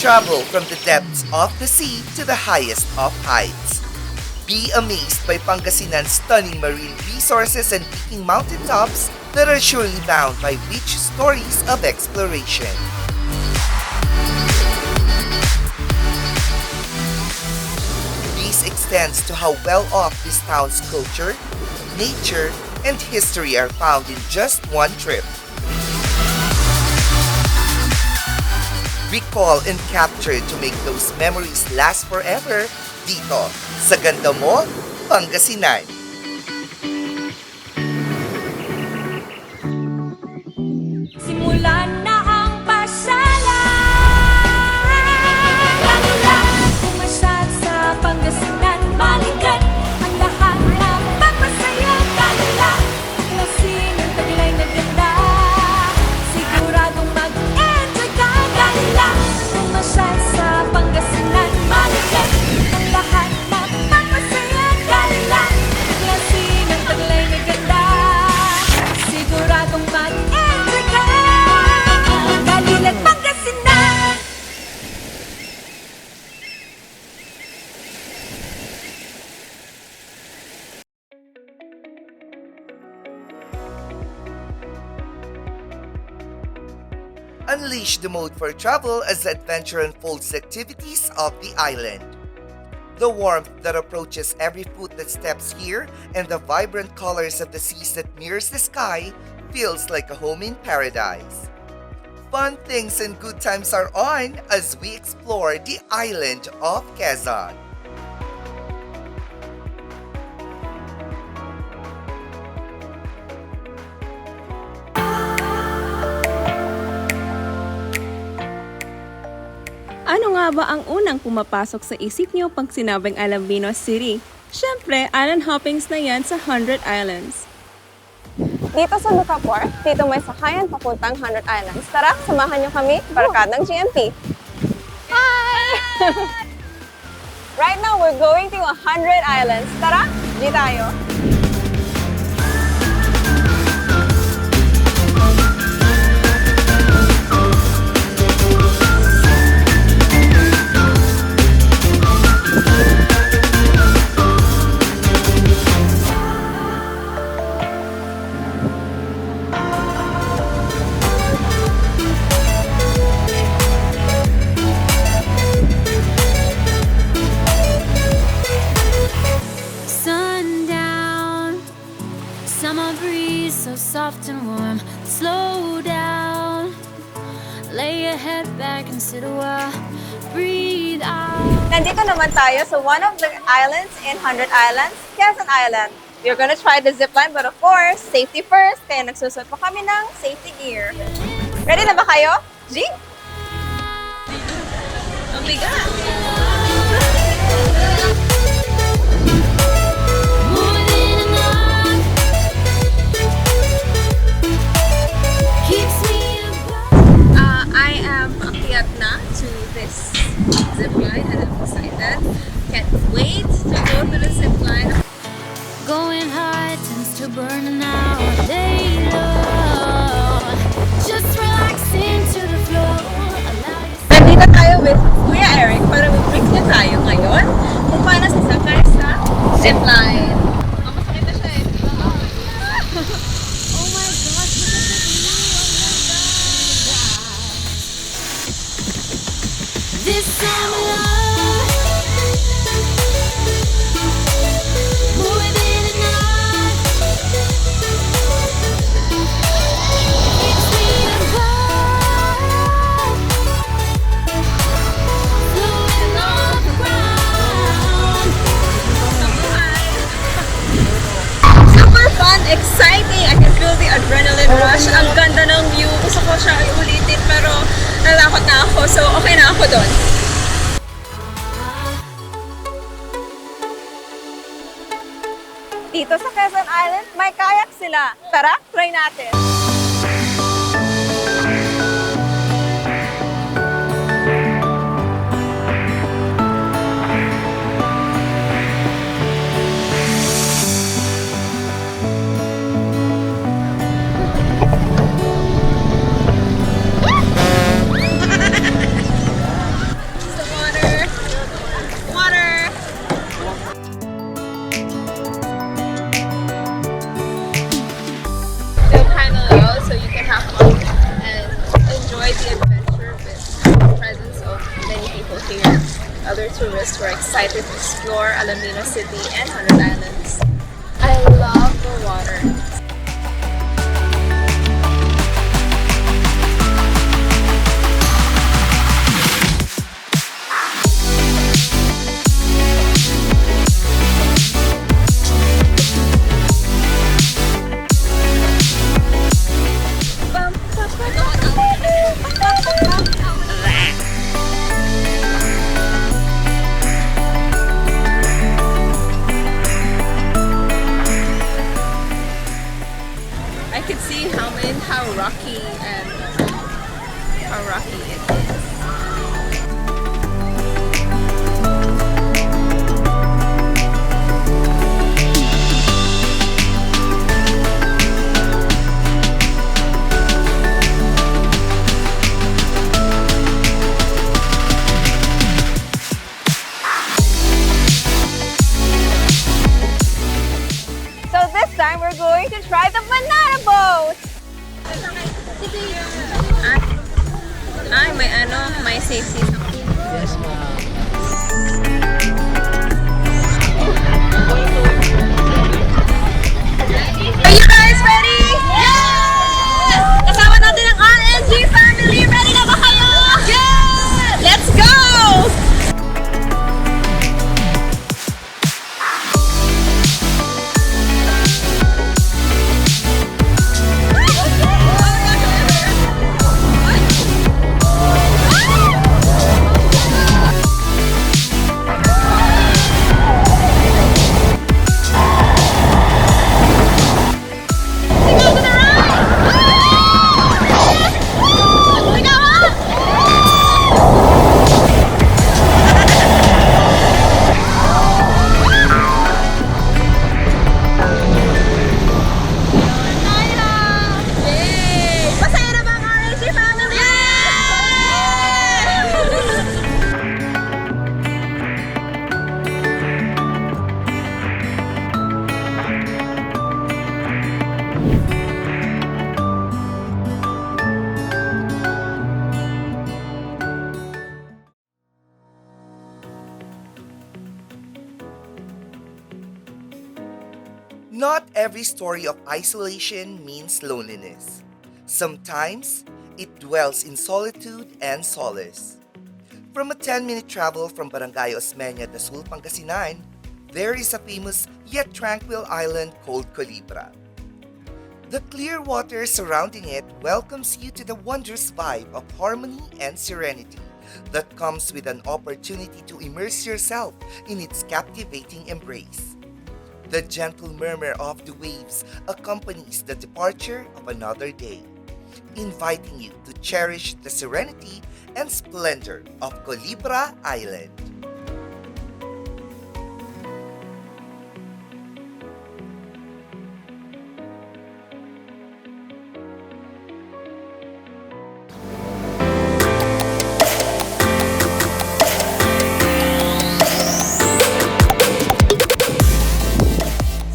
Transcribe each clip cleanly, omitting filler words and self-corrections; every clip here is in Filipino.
Travel from the depths of the sea to the highest of heights. Be amazed by Pangasinan's stunning marine resources and peaking mountaintops that are surely bound by rich stories of exploration. This extends to how well off this town's culture, nature, and history are found in just one trip. Recall and capture to make those memories last forever dito sa Ganda mo, Pangasinan. Simulan na ang pasyalan. Pumasyal sa Pangasinan, balikan ang lahat ng papasaya. Kalala, lasing ang taglay na ganda. Siguradong mag-enjoy ka. Kalala, pumasyal sa Pangasinan, balikan ang lahat ng papasaya. Kalala, lasing ang taglay na ganda. Siguradong mag-enjoy ka. Kalilat Pangasinan. Unleash the mode for travel as the adventure unfolds the activities of the island. The warmth that approaches every foot that steps here and the vibrant colors of the seas that mirrors the sky feels like a home in paradise. Fun things and good times are on as we explore the island of Quezon. Ano nga ba ang unang pumapasok sa isip niyo pag sinabing Alabino City? Siyempre, island hoppings na yan sa 100 Islands. Dito sa Lucaport, dito may sakayan papuntang 100 Islands. Tara, samahan niyo kami, barkadang GMP. Hi! Right now, we're going to 100 Islands. Tara, di tayo. Sundown, summer breeze so soft and warm. Slow down, lay your head back and sit a while. Breathe out. Nandito naman tayo sa one of the islands in 100 Islands, Quezon Island. We're gonna try the zipline, but of course, safety first, kaya nagsusot pa kami ng safety gear. Ready na ba kayo? G? Ang bigat! More than enough. Keeps me above. I am akyat na to this zipline and I'm excited. Can't wait to go to the zipline. Going hard tends to burn out. Lay low. Just relaxing to the flow. Allow yourself. Nandito tayo with Kuya Eric para mag-break na tayo ngayon kung paano sasakay sa zipline. Masakit na siya eh. Oh my gosh, look at the view. Oh my God. This time love. More than enough. Keeps me above. Floating on the ground. Super fun, exciting! I can feel the adrenaline rush. Ang ganda ng view. Gusto ko siya ulitin pero natakot na ako. So okay na ako doon. Dito sa Quezon Island, may kayak sila. Tara, try natin. tourists who are excited to explore Alaminos City and 100 Islands. I love the water. I could see how rocky it is. So this time, we're going to try the banana boat! May safety. Yes, ma'am. Are you guys ready? Yes! Kasama natin ang RNG family! Ready na ba kayo? Yes! Let's go! Not every story of isolation means loneliness. Sometimes, it dwells in solitude and solace. From a 10-minute travel from Barangay Osmeña, Sul, Pangasinan, there is a famous yet tranquil island called Colibra. The clear water surrounding it welcomes you to the wondrous vibe of harmony and serenity that comes with an opportunity to immerse yourself in its captivating embrace. The gentle murmur of the waves accompanies the departure of another day, inviting you to cherish the serenity and splendor of Colibra Island.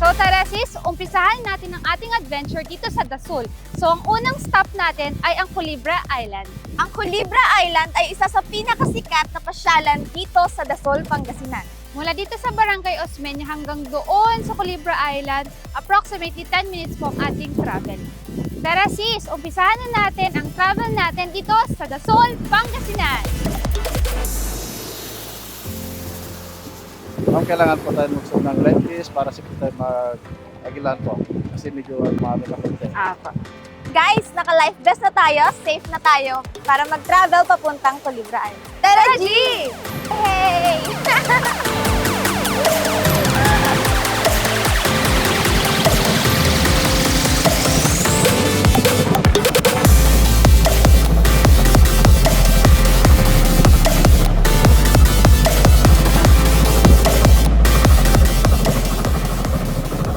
So tara sis, umpisahan natin ang ating adventure dito sa Sul. So ang unang stop natin ay ang Colibra Island. Ang Colibra Island ay isa sa pinakasikat na pasyalan dito sa Sul, Pangasinan. Mula dito sa Barangay Osmeña hanggang doon sa Colibra Island, approximately 10 minutes po ang ating travel. Tara sis, umpisahan na natin ang travel natin dito sa Sul, Pangasinan. Ma'am, kailangan po tayo magsuot ng red list para sa tayo mag-agilan po. Kasi medyo marami na konti. Guys, naka-life vest na tayo, safe na tayo para mag-travel papuntang Colibra Island. Tara, G! Hey!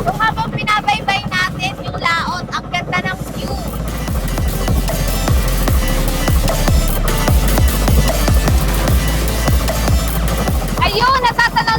So habang binabaybay natin yung laot, ang ganda ng view. Ayun, natatanaw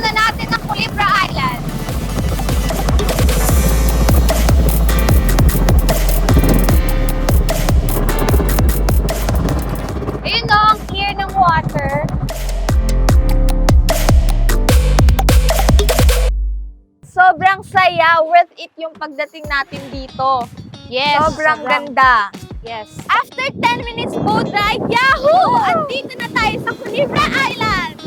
Sobrang saya, worth it yung pagdating natin dito. Yes, Sobrang ganda. Yes. After 10 minutes boat ride, yahoo! Andito na tayo sa Culebra Island!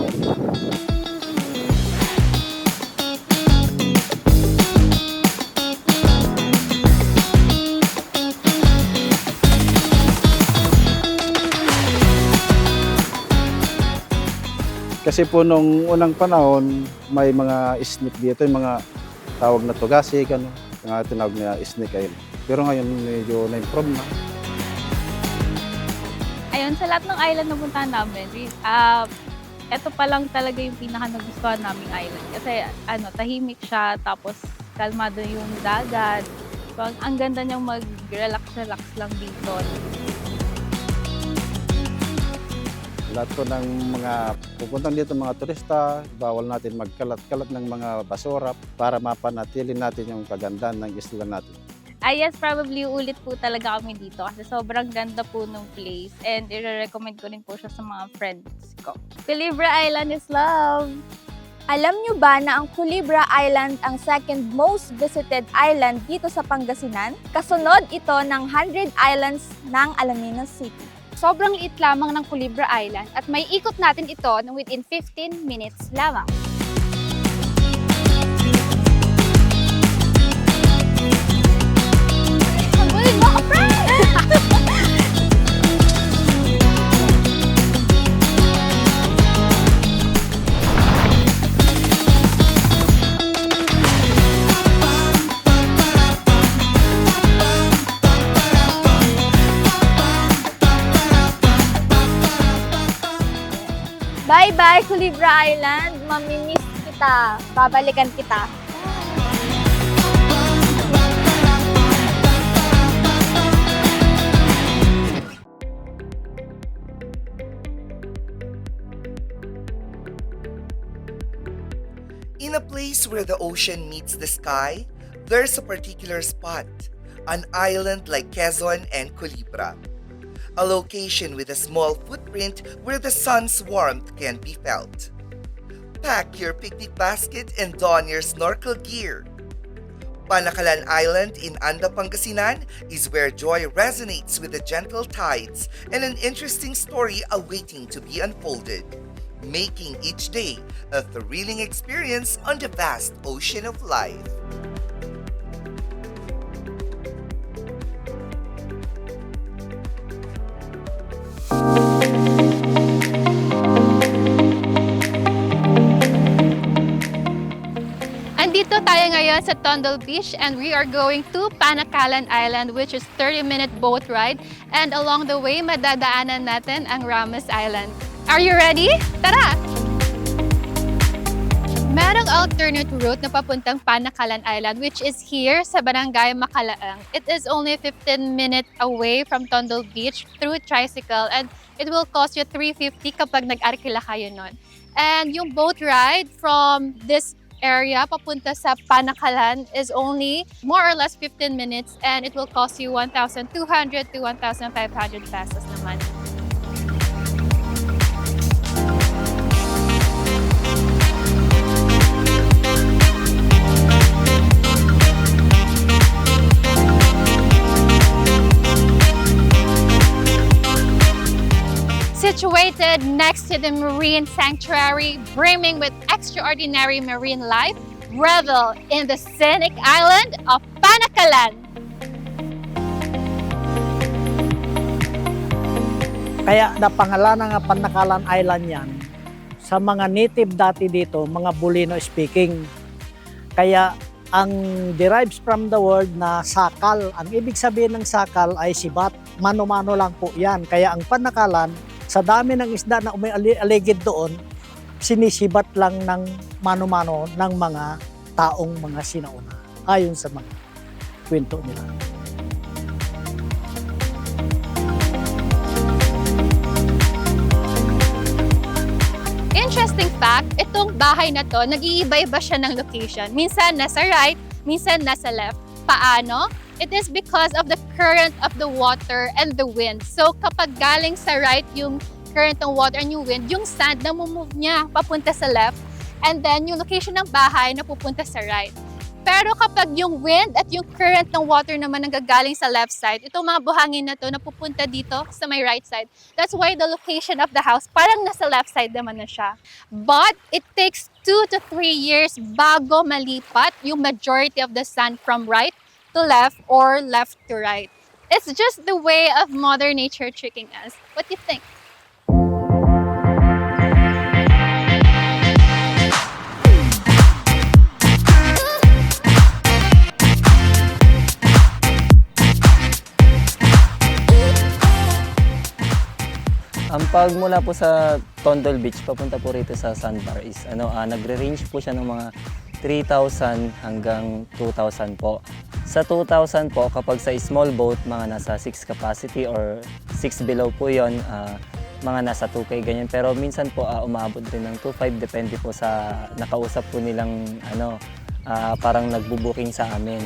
Kasi po nung unang panahon, may mga snake dito, yung mga tawag na tugasik, yung tinawag na snake ayun. Pero ngayon medyo na-improve na. Ayun, sa lahat ng island na puntahan namin, ito pa lang talaga yung pinaka nagustuhan naming island. Kasi tahimik siya, tapos kalmado yung dagat. So, ang ganda niyang mag-relax-relax lang dito. Lahat po ng mga pupuntang dito mga turista, bawal natin magkalat-kalat ng mga basura para mapanatili natin yung kagandahan ng isla natin. Yes, probably ulit po talaga kami dito kasi sobrang ganda po ng place and i-recommend ko rin po siya sa mga friends ko. Culebra Island is love! Alam nyo ba na ang Culebra Island ang second most visited island dito sa Pangasinan? Kasunod ito ng 100 Islands ng Alaminos City. Sobrang liit lamang ng Culebra Island at may ikot natin ito ng within 15 minutes lamang. Habulin mo ako, friend! Bye-bye, Culebra Island. Mamimiss kita. Babalikan kita. In a place where the ocean meets the sky, there's a particular spot, an island like Quezon and Culebra. A location with a small footprint where the sun's warmth can be felt. Pack your picnic basket and don your snorkel gear. Panakalan Island in Ganda, Pangasinan is where joy resonates with the gentle tides and an interesting story awaiting to be unfolded, making each day a thrilling experience on the vast ocean of life. Andito tayo ngayon sa Tondo Beach and we are going to Panakalan Island, which is 30-minute boat ride, and along the way madadaanan natin ang Ramos Island. Are you ready? Tara! Merong alternate route na papuntang Panakalan Island, which is here sa Barangay Makalaang. It is only 15 minutes away from Tondo Beach through tricycle and it will cost you $350 kapag nag-arkila kayo nun. And yung boat ride from this area papunta sa Panakalan is only more or less 15 minutes and it will cost you 1,200 to 1,500 pesos naman. Situated next to the marine sanctuary, brimming with extraordinary marine life, revel in the scenic island of Panakalan. Kaya napangalanan nga Panakalan Island yan sa mga native dati dito, mga Bulino speaking. Kaya ang derives from the word na sakal. Ang ibig sabihin ng sakal ay sibat. Mano-mano lang po yan. Kaya ang Panakalan, sa dami ng isda na umialigid doon, sinisibat lang ng mano-mano ng mga taong mga sinauna. Ayon sa mga kwento nila. Interesting fact, itong bahay na to, nag-iiba-iba siya ng location. Minsan nasa right, minsan nasa left. Paano? It is because of the current of the water and the wind. So kapag galing sa right yung current ng water and yung wind, yung sand na move niya papunta sa left, and then yung location ng bahay na pupunta sa right. Pero kapag yung wind at yung current ng water naman nanggagaling sa left side, itong mga buhangin na to napupunta dito sa my right side. That's why the location of the house parang nasa left side naman na siya. But it takes 2 to 3 years bago malipat yung majority of the sun from right to left or left to right. It's just the way of Mother Nature tricking us. What do you think? Ang pagmula po sa Tondol Beach papunta po rito sa Sandbar is nagre-range po siya ng mga 3,000 hanggang 2,000 po. Sa 2,000 po, kapag sa small boat, mga nasa 6 capacity or 6 below po yon, mga nasa 2K ganyan. Pero minsan po umaabot din ng 2,500 depende po sa nakausap po nilang parang nagbubuking sa amin.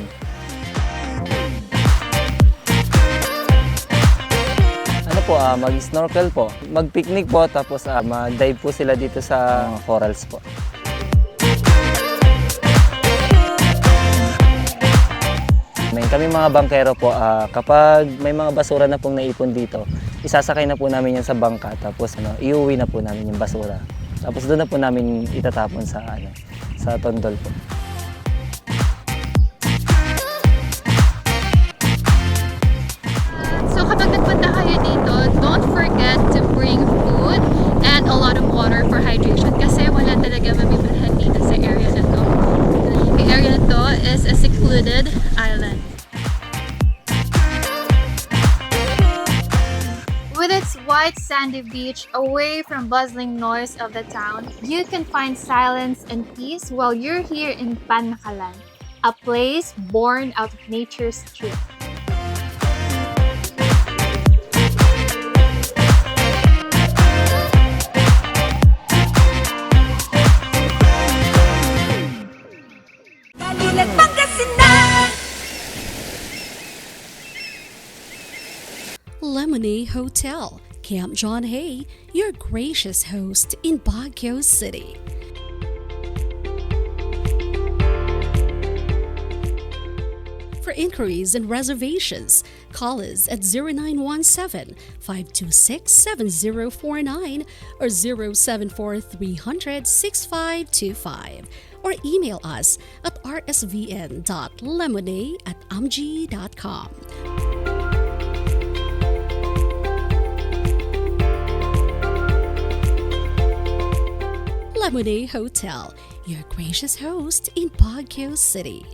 Mag-snorkel po, mag-picnic po, tapos mag-dive po sila dito sa corals po. Kami mga bangkero po, kapag may mga basura na pong naipon dito, isasakay na po namin yan sa bangka, tapos iuwi na po namin yung basura. Tapos doon na po namin itatapon sa tondol po. So kapag nagpunta kayo dito, don't forget to bring food and a lot of water for hydration kasi wala talaga mabibilhan dito sa area na to. The area na to is a secluded island. With its white sandy beach away from bustling noise of the town, you can find silence and peace while you're here in Pangasinan, a place born out of nature's truth. Lemonade Hotel, Camp John Hay, your gracious host in Baguio City. For inquiries and reservations, call us at 0917-526-7049 or 074-300-6525 or email us at rsvn.lemonade@amg.com. Lemonade Hotel, your gracious host in Baguio City.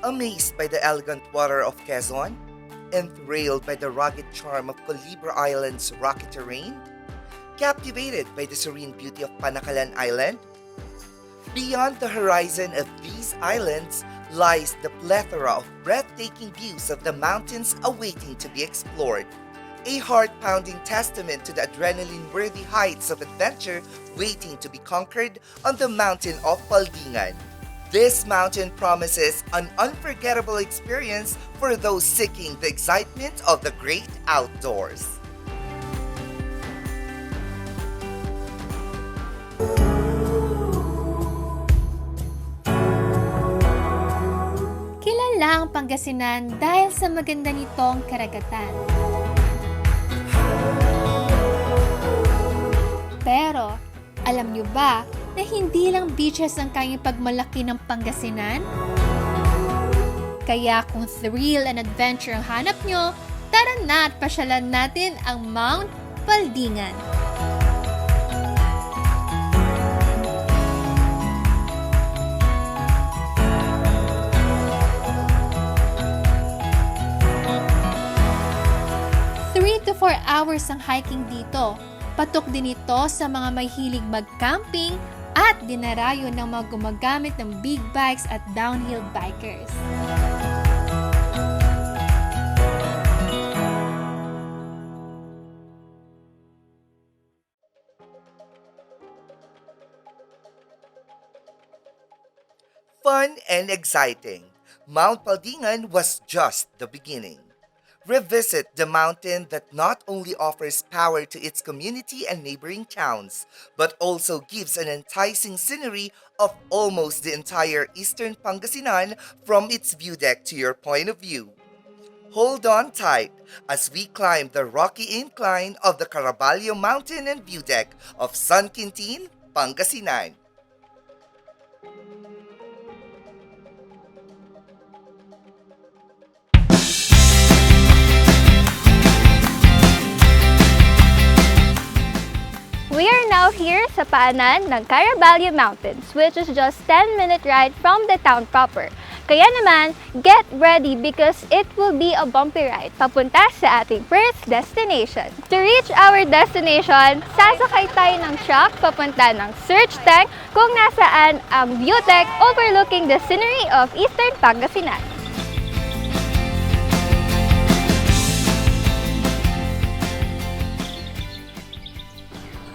Amazed by the elegant water of Quezon, enthralled by the rugged charm of Colibra Island's rocky terrain, captivated by the serene beauty of Pangasinan Island, beyond the horizon of these islands lies the plethora of breathtaking views of the mountains awaiting to be explored. A heart-pounding testament to the adrenaline-worthy heights of adventure waiting to be conquered on the mountain of Paldingan. This mountain promises an unforgettable experience for those seeking the excitement of the great outdoors. Kilala ang Pangasinan dahil sa maganda nitong karagatan. Pero, alam nyo ba na hindi lang beaches ang kayang pagmalaki ng Pangasinan? Kaya kung thrill and adventure ang hanap nyo, tara na at pasyalan natin ang Mount Paldingan. to 4 hours ang hiking dito. Patok din ito sa mga may hilig mag-camping at dinarayo ng mga gumagamit ng big bikes at downhill bikers. Fun and exciting, Mount Paldingan was just the beginning. Revisit the mountain that not only offers power to its community and neighboring towns, but also gives an enticing scenery of almost the entire eastern Pangasinan from its view deck to your point of view. Hold on tight as we climb the rocky incline of the Caraballo Mountain and view deck of San Quintin, Pangasinan. We are now here sa paanan ng Caraballo Mountains, which is just 10-minute ride from the town proper. Kaya naman, get ready because it will be a bumpy ride papunta sa ating first destination. To reach our destination, sasakay tayo ng truck papunta ng search tank kung nasaan ang view deck overlooking the scenery of Eastern Pangasinan.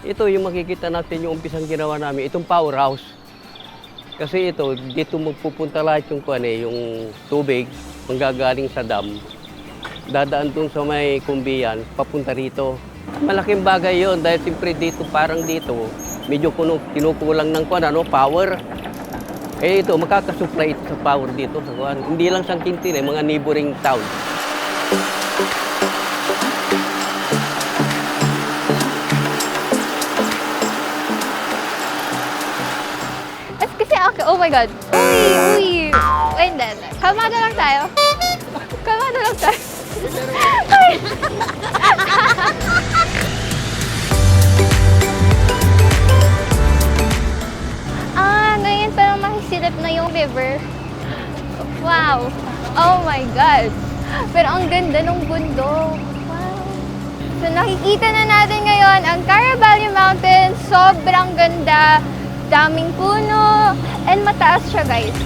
Ito yung makikita natin yung umpisang ginawa namin, itong power house. Kasi ito, dito magpupunta lahat yung yung tubig, manggagaling sa dam. Dadaan dun sa may kumbiyan, papunta rito. Malaking bagay yon dahil siyempre dito, parang dito, medyo kinukulang ng power. Eh ito, makakasupply ito sa power dito. Hindi lang San Quintin, mga neighboring towns. Oh my God! Uy! Wait, hindi. Kalmado lang tayo. Kalmado lang tayo. Uy! Ngayon parang makisilip na yung river. Wow! Oh my God! Pero ang ganda ng bundok. Wow! So nakikita na natin ngayon ang Caraballo Mountains. Sobrang ganda. Daming puno, and mataas siya, guys.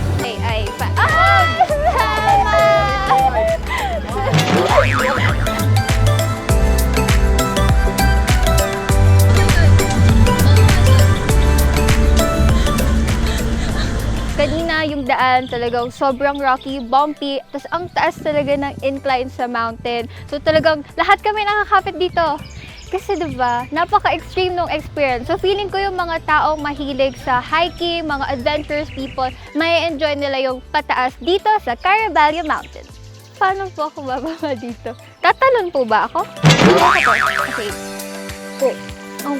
Kanina yung daan talagang sobrang rocky, bumpy, tapos ang taas talaga ng incline sa mountain. So talagang lahat kami nakakapit dito. Kasi diba, napaka-extreme nung experience. So feeling ko yung mga taong mahilig sa hiking, mga adventurous people, may enjoy nila yung pataas dito sa Caraballo Mountains. Paano po ako bababa dito? Tatalon po ba ako? Okay. Oh.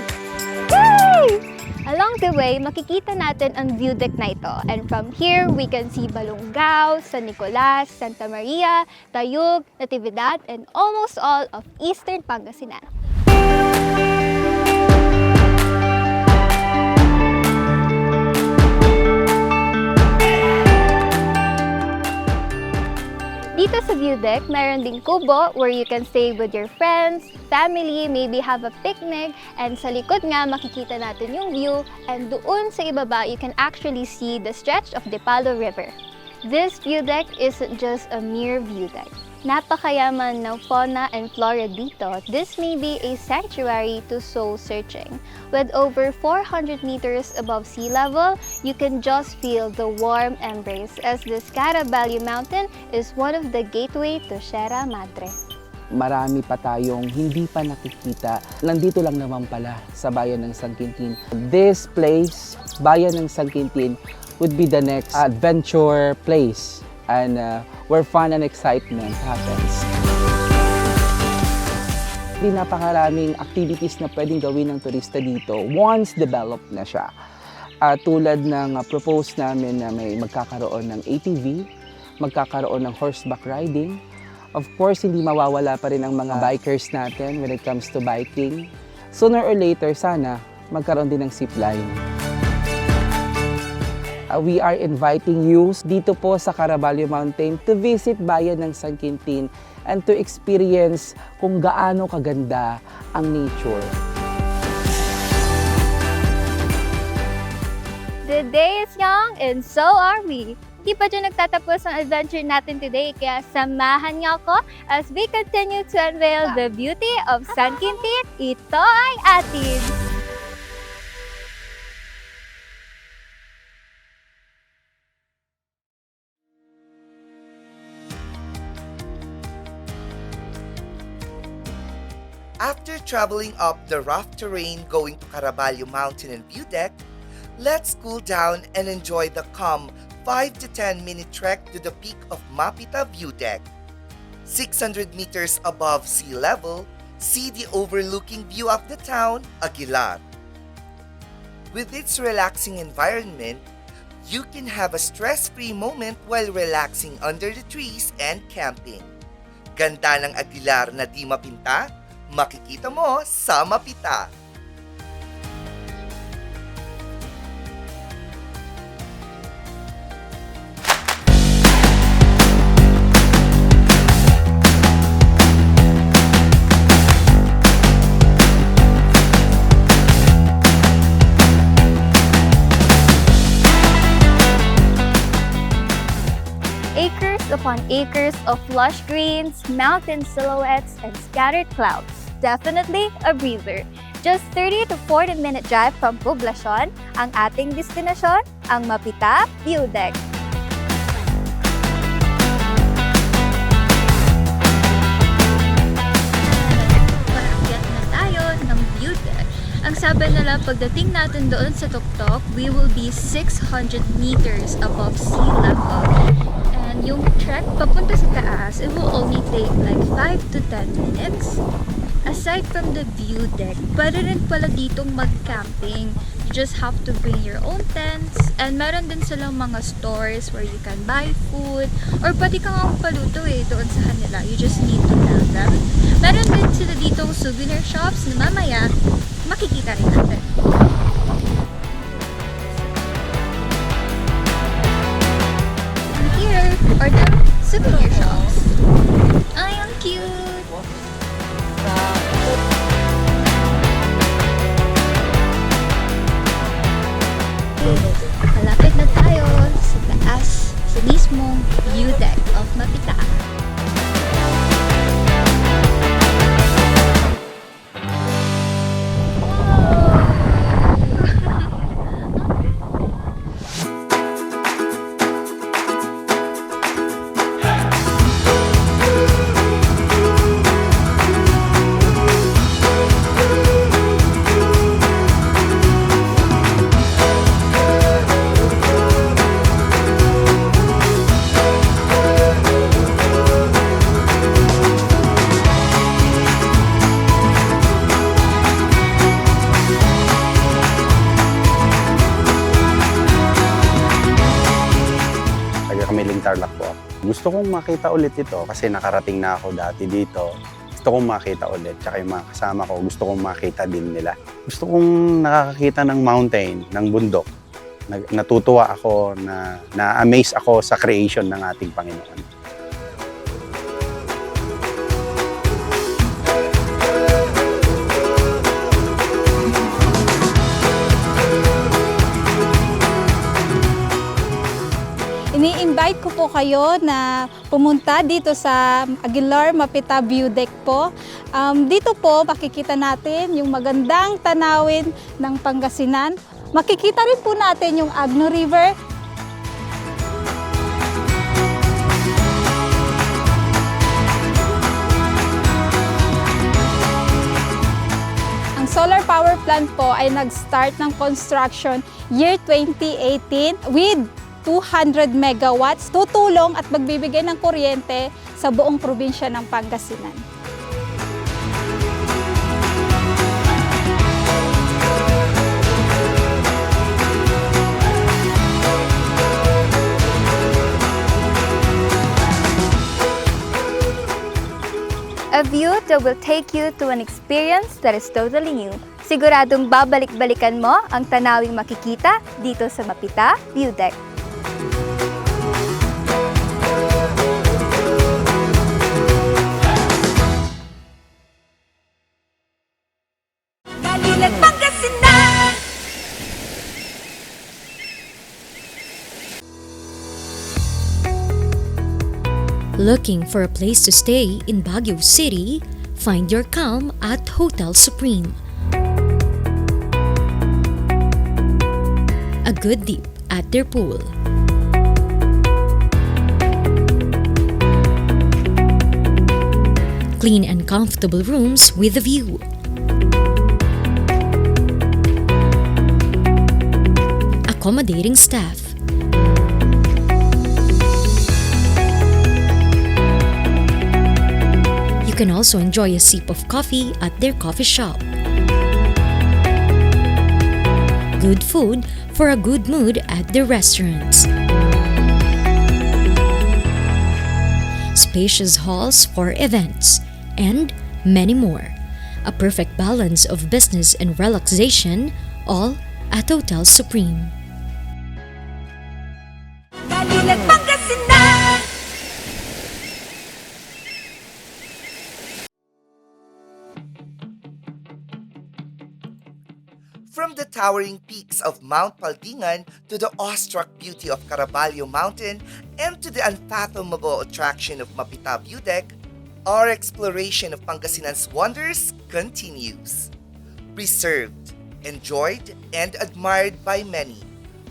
Yay! Along the way, makikita natin ang view deck na ito. And from here, we can see Balongao, San Nicolas, Santa Maria, Tayug, Natividad, and almost all of Eastern Pangasinan. Dito sa view deck, mayroon ding kubo where you can stay with your friends, family, maybe have a picnic, and sa likod nga makikita natin yung view, and doon sa ibaba you can actually see the stretch of the Palo River. This view deck isn't just a mere view deck. Napakayaman ng fauna and flora dito. This may be a sanctuary to soul searching. With over 400 meters above sea level, you can just feel the warm embrace as this Caraballo Mountain is one of the gateway to Sierra Madre. Marami pa tayong hindi pa nakikita. Nandito lang naman pala sa bayan ng San Quintin. This place, bayan ng San Quintin, would be the next adventure place and where fun and excitement happens. Napakaraming activities na pwedeng gawin ng turista dito once developed na siya. Tulad ng propose namin na may magkakaroon ng ATV, magkakaroon ng horseback riding. Of course, hindi mawawala pa rin ang mga bikers natin when it comes to biking. Sooner or later, sana magkaroon din ng zipline. We are inviting you dito po sa Caraballo Mountain to visit bayan ng San Quintin and to experience kung gaano kaganda ang nature. and so are we. Hindi pa dyan nagtatapos ang adventure natin today, kaya samahan niyo ako as we continue to unveil the beauty of San Quintin. Ito ay atin! After traveling up the rough terrain going to Caraballo Mountain and View Deck, let's cool down and enjoy the calm 5 to 10 minute trek to the peak of Mapita View Deck. 600 meters above sea level, see the overlooking view of the town, Aguilar. With its relaxing environment, you can have a stress-free moment while relaxing under the trees and camping. Ganda ng Aguilar na di mapinta, makikita mo sa Mapita. Acres upon acres of lush greens, mountain silhouettes, and scattered clouds. Definitely a breather. Just 30 to 40-minute drive from Poblacion, ang ating destinasyon, ang Mapita View Deck. Parakyat na tayo ng View Deck. Ang sabi nila, pagdating natin doon sa tuktok, we will be 600 meters above sea level. And yung trek papunta sa taas, it will only take like 5 to 10 minutes. Aside from the view deck, pwede rin pala ditong mag-camping. You just have to bring your own tents. And meron din silang mga stores where you can buy food. Or pwede kang ang paluto doon sa kanila. You just need to tell them. Meron din sila ditong souvenir shops na mamaya makikita rin natin. And here are the souvenir shops. Ay, ang cute! Malapit na tayo sa taas, sa mismong view deck of Mapita. Tarlac po. Gusto kong makita ulit ito kasi nakarating na ako dati dito. Gusto kong makita ulit. Tsaka yung mga kasama ko, gusto kong makita din nila. Gusto kong nakakakita ng mountain, ng bundok. Natutuwa ako, na-amaze ako sa creation ng ating Panginoon. Ini-invite ko po kayo na pumunta dito sa Aguilar Mapita View Deck po. Dito po makikita natin yung magandang tanawin ng Pangasinan. Makikita rin po natin yung Agno River. Ang solar power plant po ay nag-start ng construction year 2018 with 200 megawatts, tutulong at magbibigay ng kuryente sa buong probinsya ng Pangasinan. A view that will take you to an experience that is totally new. Siguradong babalik-balikan mo ang tanawing makikita dito sa Mapita View Deck. Pangasinan! Looking for a place to stay in Baguio City? Find your calm at Hotel Supreme. A good dip at their pool. Clean and comfortable rooms with a view. Accommodating staff. You can also enjoy a sip of coffee at their coffee shop. Good food for a good mood at their restaurants. Spacious halls for events, and many more. A perfect balance of business and relaxation, all at Hotel Supreme. Pangasinan! From the towering peaks of Mount Paldingan to the awestruck beauty of Caraballo Mountain and to the unfathomable attraction of Mapita View Deck, our exploration of Pangasinan's wonders continues. Preserved, enjoyed, and admired by many,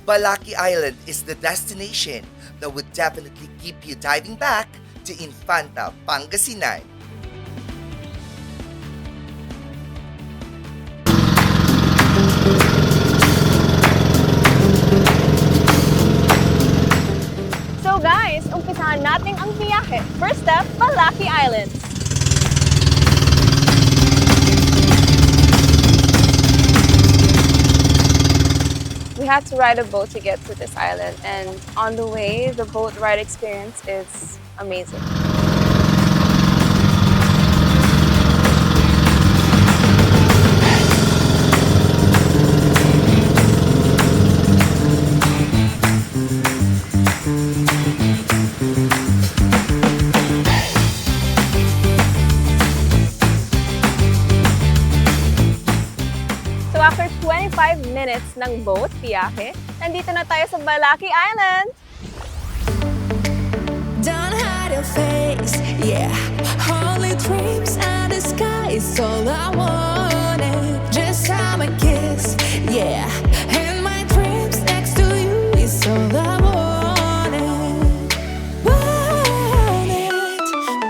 Balaki Island is the destination that would definitely keep you diving back to Infanta, Pangasinan. So guys, umpisahan natin ang biyahe. First step, Balaki Island. We had to ride a boat to get to this island, and on the way, the boat ride experience is amazing. So after 25 minutes ng boat biyahe, nandito na tayo sa Balaki Island. Don't hide your face, yeah. Only dreams and the sky is all I wanted. Just have a kiss, yeah. And my dreams next to you is all I wanted.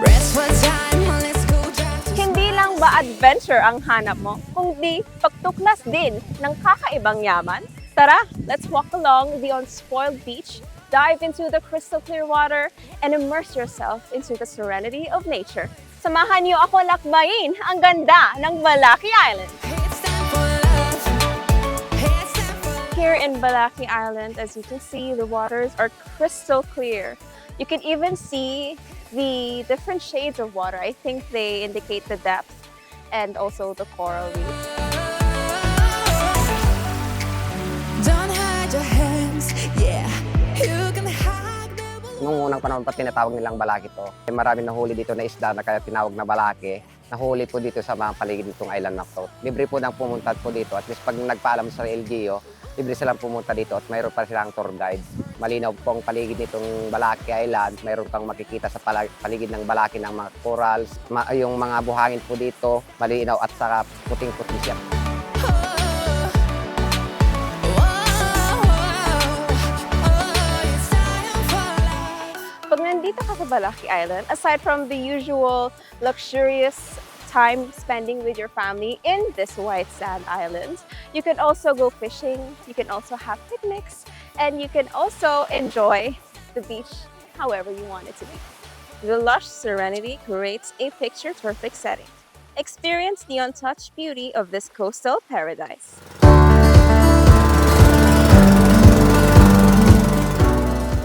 Rest one time, let's go drive to Hindi lang ba adventure ang hanap mo, kundi pagtuklas din ng kakaibang yaman? Tara, let's walk along the unspoiled beach, dive into the crystal clear water, and immerse yourself into the serenity of nature. Samahan niyo ako lakbayin ang ganda ng Balaki Island. Here in Balaki Island, as you can see, the waters are crystal clear. You can even see the different shades of water. I think they indicate the depth and also the coral reef. Don't hide your hands, yeah. You can hide the Nung unang panahon pa tinatawag nilang balaki to. Maraming nahuli dito na isda na kaya tinawag na balaki. Nahuli po dito sa mga paligid nitong island na to. Libre po nang pumunta po dito. At least pag nagpaalam sa LGU, libre silang pumunta dito at mayroon pa silang tour guide. Malinaw po ang paligid nitong Balaki Island. Mayroon kang makikita sa paligid ng Balaki ng mga corals. Yung mga buhangin po dito, malinaw at saka puting-puting siya. Pag nandito ka sa Balaki Island, aside from the usual luxurious time spending with your family in this white sand island, you can also go fishing, you can also have picnics, and you can also enjoy the beach however you want it to be. The lush serenity creates a picture-perfect setting. Experience the untouched beauty of this coastal paradise.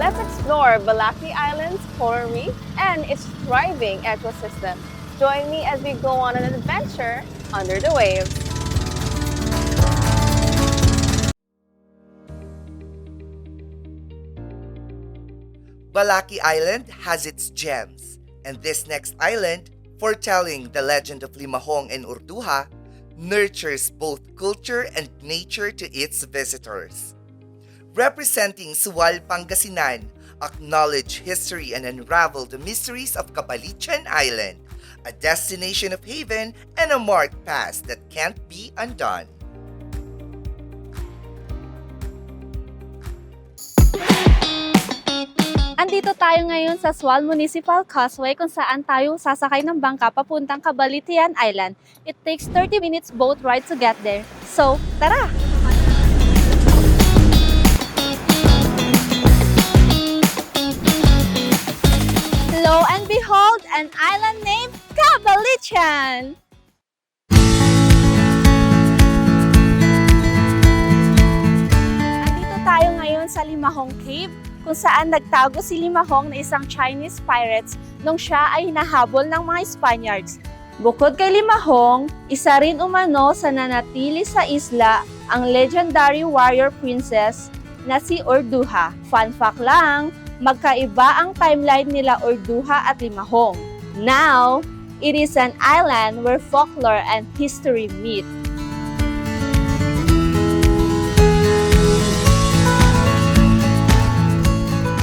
Let's explore Balaki Island's coral reef and its thriving ecosystem. Join me as we go on an adventure under the waves. Balaki Island has its gems, and this next island, foretelling the legend of Limahong and Urduha, nurtures both culture and nature to its visitors. Representing Suwal, Pangasinan, acknowledge history, and unravel the mysteries of Cabalican Island, a destination of haven and a marked past that can't be undone. Andito tayo ngayon sa Sual Municipal Causeway kung saan tayo sasakay ng bangka papuntang Cabalican Island. It takes 30 minutes boat ride to get there. So, tara! Lo and behold, an island named Cabalican! Andito tayo ngayon sa Limahong Cave, kung saan nagtago si Limahong na isang Chinese pirates nung siya ay hinahabol ng mga Spaniards. Bukod kay Limahong, isa rin umano sa nanatili sa isla ang legendary warrior princess na si Orduha. Fun fact lang, magkaiba ang timeline nila Orduha at Limahong. Now, it is an island where folklore and history meet.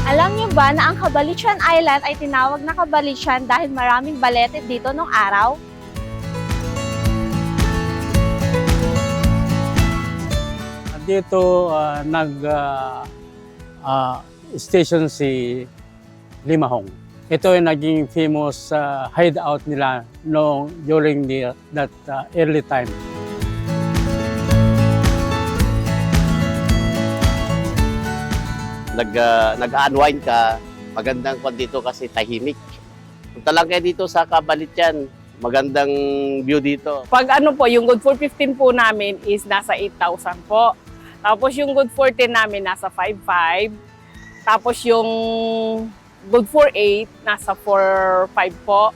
Alam niyo ba na ang Cabalican Island ay tinawag na Cabalican dahil maraming balete dito nung araw? Dito station si Limahong. Ito ay naging famous hideout nila during that early time. Nag-unwind ka, magandang kwan dito kasi tahimik. Punta lang kayo dito sa Cabalican, magandang view dito. Pag ano po, yung good for 15 po namin is nasa 8,000 po. Tapos yung good for 10 namin nasa 5,500. Tapos yung good for 8 nasa 4,500 po.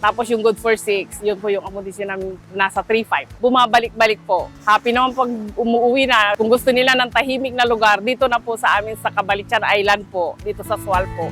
Tapos yung good for 6, yun po yung accommodation namin nasa 3,500. Bumabalik-balik po. Happy naman pag umuwi na. Kung gusto nila ng tahimik na lugar, dito na po sa amin sa Cabalican Island po, dito sa Sual po.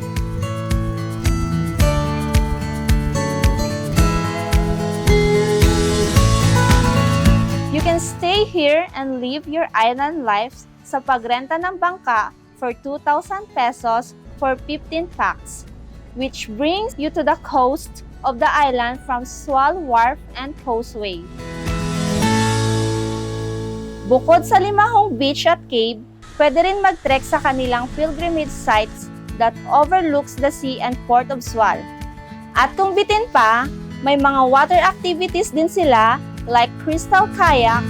You can stay here and live your island life sa pagrenta ng bangka for 2,000 pesos for 15 packs, which brings you to the coast of the island from Sual Wharf and Causeway. Bukod sa Limahong Beach at Cave, pwede rin mag-trek sa kanilang pilgrimage sites that overlooks the sea and port of Sual. At kung bitin pa, may mga water activities din sila like crystal kayak,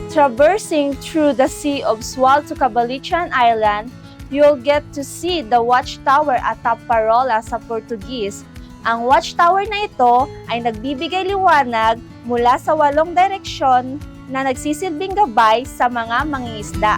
traversing through the Sea of Sual to Cabalican Island. You'll get to see the watchtower at Taparola sa Portuguese. Ang watchtower na ito ay nagbibigay liwanag mula sa 8 direksyon na nagsisilbing gabay sa mga mangingisda.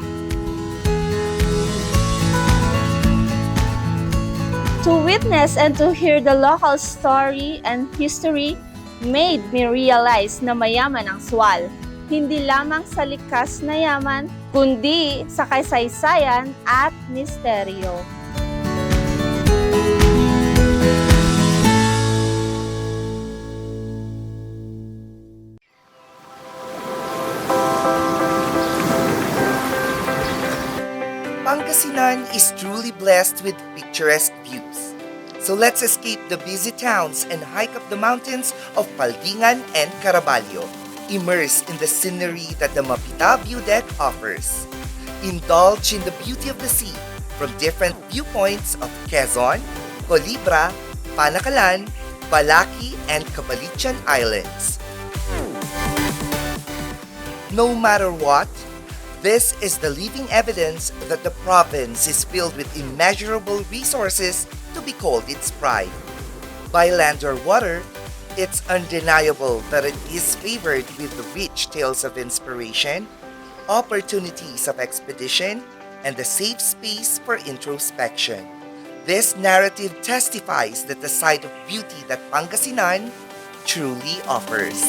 To witness and to hear the local story and history made me realize na mayaman ang Sual. Hindi lamang sa likas na yaman, kundi sa kasaysayan at misteryo. Pangasinan is truly blessed with picturesque views. So let's escape the busy towns and hike up the mountains of Paldingan and Caraballo. Immerse in the scenery that the Mapita View Deck offers. Indulge in the beauty of the sea from different viewpoints of Quezon, Colibra, Panakalan, Balaki, and Cabalican Islands. No matter what, this is the living evidence that the province is filled with immeasurable resources to be called its pride. By land or water, it's undeniable that it is favored with the rich tales of inspiration, opportunities of expedition, and the safe space for introspection. This narrative testifies that the side of beauty that Pangasinan truly offers.